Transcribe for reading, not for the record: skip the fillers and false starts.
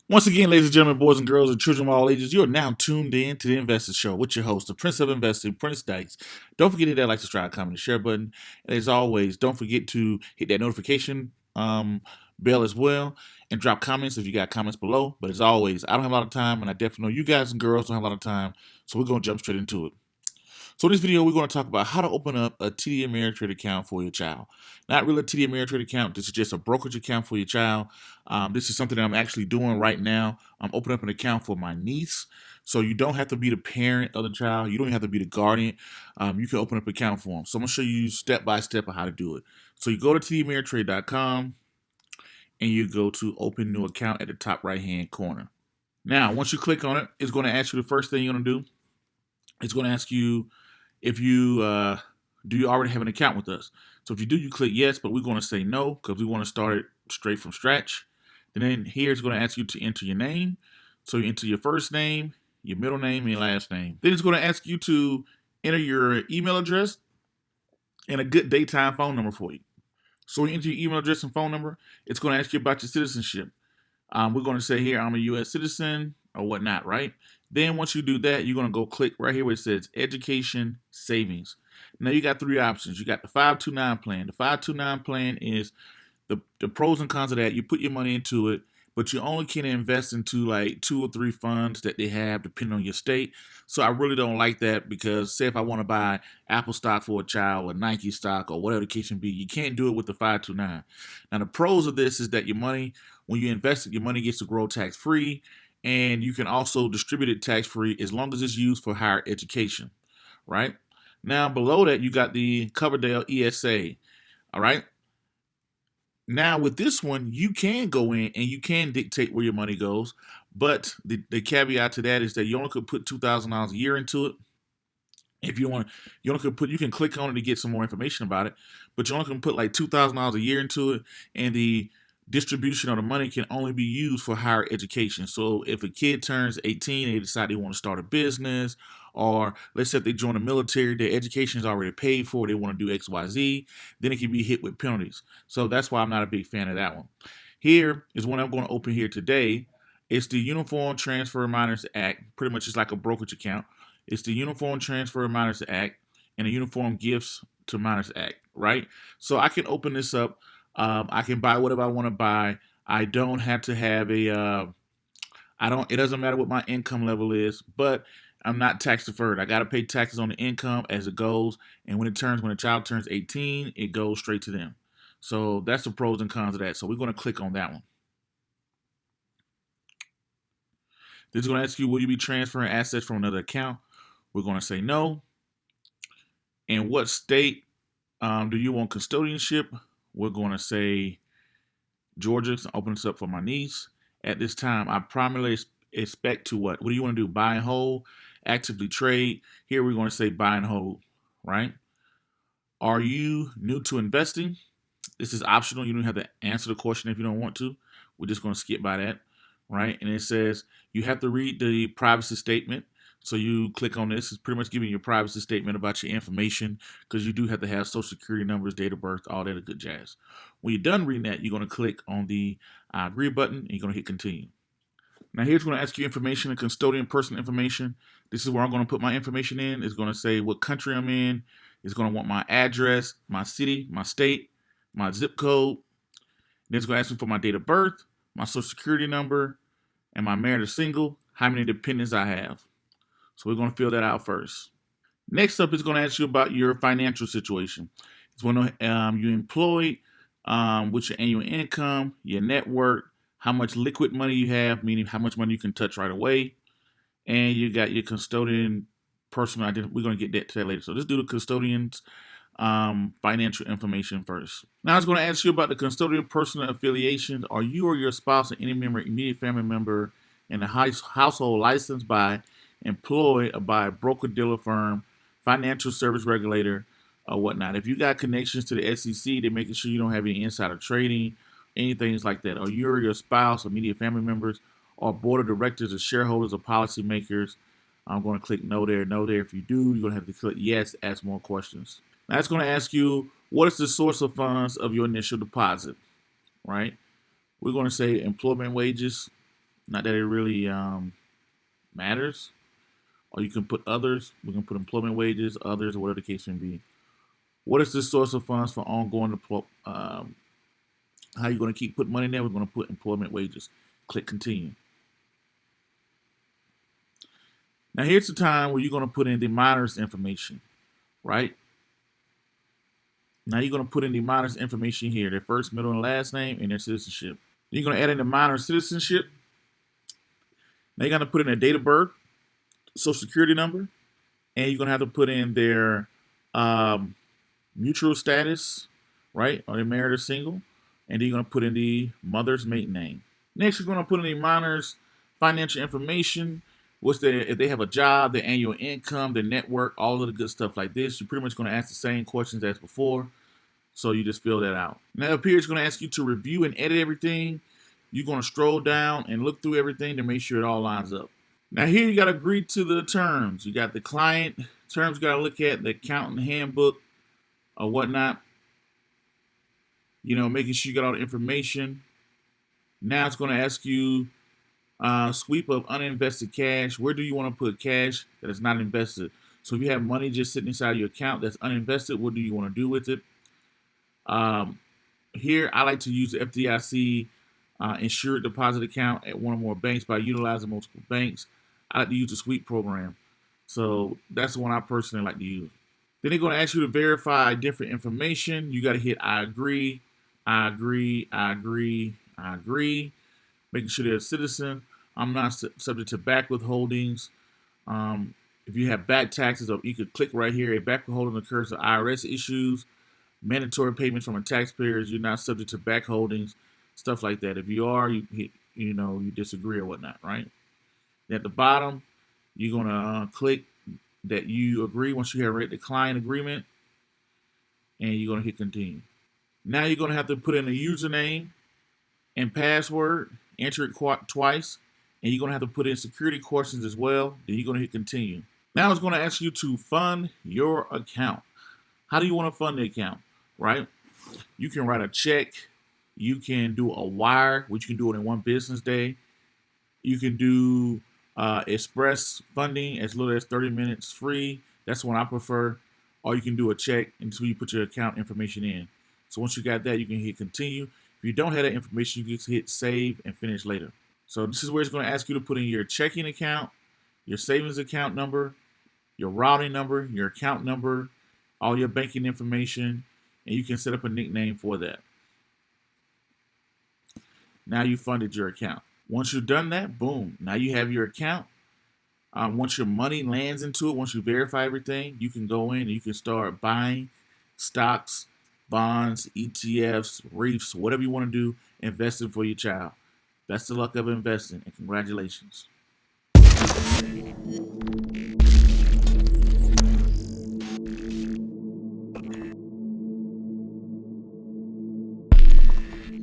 Once again, ladies and gentlemen, boys and girls, and children of all ages, you are now tuned in to the Investor Show with your host, the Prince of Investing, Prince Dykes. Don't forget to hit that like, subscribe, comment, and share button. And as always, don't forget to hit that notification bell as well and drop comments if you got comments below. But as always, I don't have a lot of time, and I definitely know you guys and girls don't have a lot of time, so we're going to jump straight into it. So in this video, we're going to talk about how to open up a TD Ameirtrade account for your child. Not really a TD Ameirtrade account. This is just a brokerage account for your child. This is something that I'm actually doing right now. I'm opening up an account for my niece. So you don't have to be the parent of the child. You don't have to be the guardian. You can open up an account for them. So I'm going to show you step by step of how to do it. So you go to tdameirtrade.com and you go to open new account at the top right hand corner. Now, once you click on it, it's going to ask you the first thing you're going to do. It's going to ask you if you do you already have an account with us. So if you do, you click yes, but we're going to say no because we want to start it straight from scratch. And then here it's going to ask you to enter your name. So you enter your first name, your middle name, and your last name. Then it's going to ask you to enter your email address and a good daytime phone number for you. So when you enter your email address and phone number, it's going to ask you about your citizenship. We're going to say here, I'm a U.S. citizen or whatnot, right? Then once you do that, you're going to go click right here where it says Education Savings. Now you got three options. You got the 529 plan. The 529 plan is the pros and cons of that. You put your money into it, but you only can invest into like 2 or 3 funds that they have depending on your state. So I really don't like that because say if I want to buy Apple stock for a child or Nike stock or whatever the case may be, you can't do it with the 529. Now the pros of this is that your money, when you invest it, your money gets to grow tax free, and you can also distribute it tax free as long as it's used for higher education, right? Now below that you got the Coverdale ESA, all right? Now with this one, you can go in and you can dictate where your money goes, but the caveat to that is that you only could put $2,000 a year into it. If you want, you only could put, you can click on it to get some more information about it, but you only can put like $2,000 a year into it, and the distribution of the money can only be used for higher education. So if a kid turns 18 and they decide they want to start a business, or let's say if they join the military, their education is already paid for, they want to do XYZ, then it can be hit with penalties. So that's why I'm not a big fan of that one. Here is one I'm going to open here today. It's the Uniform Transfer Minors Act. Pretty much it's like a brokerage account. It's the Uniform Transfer Minors Act and the Uniform Gifts to Minors Act, right? So I can open this up. I can buy whatever I want to buy. I don't have to have a. I don't. It doesn't matter what my income level is, but I'm not tax deferred. I got to pay taxes on the income as it goes, and when a child turns 18, it goes straight to them. So that's the pros and cons of that. So we're going to click on that one. This is going to ask you, will you be transferring assets from another account? We're going to say no. And what state do you want custodianship? We're going to say Georgia. So open this up for my niece. At this time, I primarily expect to what? What do you want to do? Buy and hold, actively trade. Here we're going to say buy and hold, right? Are you new to investing? This is optional. You don't have to answer the question if you don't want to. We're just going to skip by that, right? And it says you have to read the privacy statement. So you click on this. It's pretty much giving you a privacy statement about your information because you do have to have social security numbers, date of birth, all that good jazz. When you're done reading that, you're going to click on the I agree button and you're going to hit continue. Now here's going to ask you information and custodian personal information. This is where I'm going to put my information in. It's going to say what country I'm in. It's going to want my address, my city, my state, my zip code. Then it's going to ask me for my date of birth, my social security number, and my married or single, how many dependents I have. So we're going to fill that out first. Next up, it's going to ask you about your financial situation. It's going to you employed, what's your annual income, your net worth, how much liquid money you have, meaning how much money you can touch right away, and you got your custodian personal identity. We're going to get to that later. So let's do the custodian's financial information first. Now it's going to ask you about the custodian personal affiliations. Are you or your spouse or any member, immediate family member in the household licensed by, employed by a broker-dealer firm, financial service regulator, or whatnot? If you got connections to the SEC, they're making sure you don't have any insider trading, anything like that. Or you or your spouse, immediate family members, or board of directors, or shareholders, or policymakers. I'm going to click no there, no there. If you do, you're going to have to click yes, ask more questions. Now it's going to ask you, what is the source of funds of your initial deposit, right? We're going to say employment wages. Not that it really matters. Or you can put others. We can put employment wages, others, or whatever the case may be. What is the source of funds for ongoing? How are you going to keep putting money in there? We're going to put employment wages. Click continue. Now here's the time where you're going to put in the minor's information, right? Now you're going to put in the minor's information here, their first, middle, and last name, and their citizenship. You're going to add in the minor's citizenship. Now you're going to put in their date of birth, social security number, and you're going to have to put in their mutual status, right? Are they married or single? And then you're going to put in the mother's maiden name. Next, you're going to put in the minor's financial information. What's their, if they have a job, their annual income, their network, all of the good stuff like this. You're pretty much going to ask the same questions as before. So you just fill that out. Now up here, it's going to ask you to review and edit everything. You're going to scroll down and look through everything to make sure it all lines up. Now here, you got to agree to the terms. You got the client terms you got to look at, the accountant handbook or whatnot. You know, making sure you got all the information. Now it's going to ask you sweep of uninvested cash. Where do you want to put cash that is not invested? So if you have money just sitting inside your account that's uninvested, what do you want to do with it? Here, I like to use the FDIC insured deposit account at one or more banks by utilizing multiple banks. I like to use the sweep program. So that's the one I personally like to use. Then they're going to ask you to verify different information. You got to hit I agree, I agree, I agree, I agree. Making sure they're a citizen. I'm not subject to back withholdings. If you have back taxes, you could click right here. A back withholding occurs to IRS issues. Mandatory payments from a taxpayer. You're not subject to back holdings. Stuff like that. If you are, you disagree or whatnot, right? At the bottom, you're going to click that you agree once you have read the client agreement, and you're going to hit continue. Now you're going to have to put in a username and password, enter it twice, and you're going to have to put in security questions as well. Then you're going to hit continue. Now it's going to ask you to fund your account. How do you want to fund the account, right? You can write a check. You can do a wire, which you can do it in one business day. You can do express funding as little as 30 minutes free. That's what I prefer. Or you can do a check until you put your account information in. So once you got that, you can hit continue. If you don't have that information, you can hit save and finish later. So this is where it's going to ask you to put in your checking account, your savings account number, your routing number, your account number, all your banking information, and you can set up a nickname for that. Now you funded your account. Once you've done that, boom, now you have your account. Once your money lands into it, once you verify everything, you can go in and you can start buying stocks, bonds, ETFs, REITs, whatever you want to do, investing for your child. That's the luck of investing, and congratulations.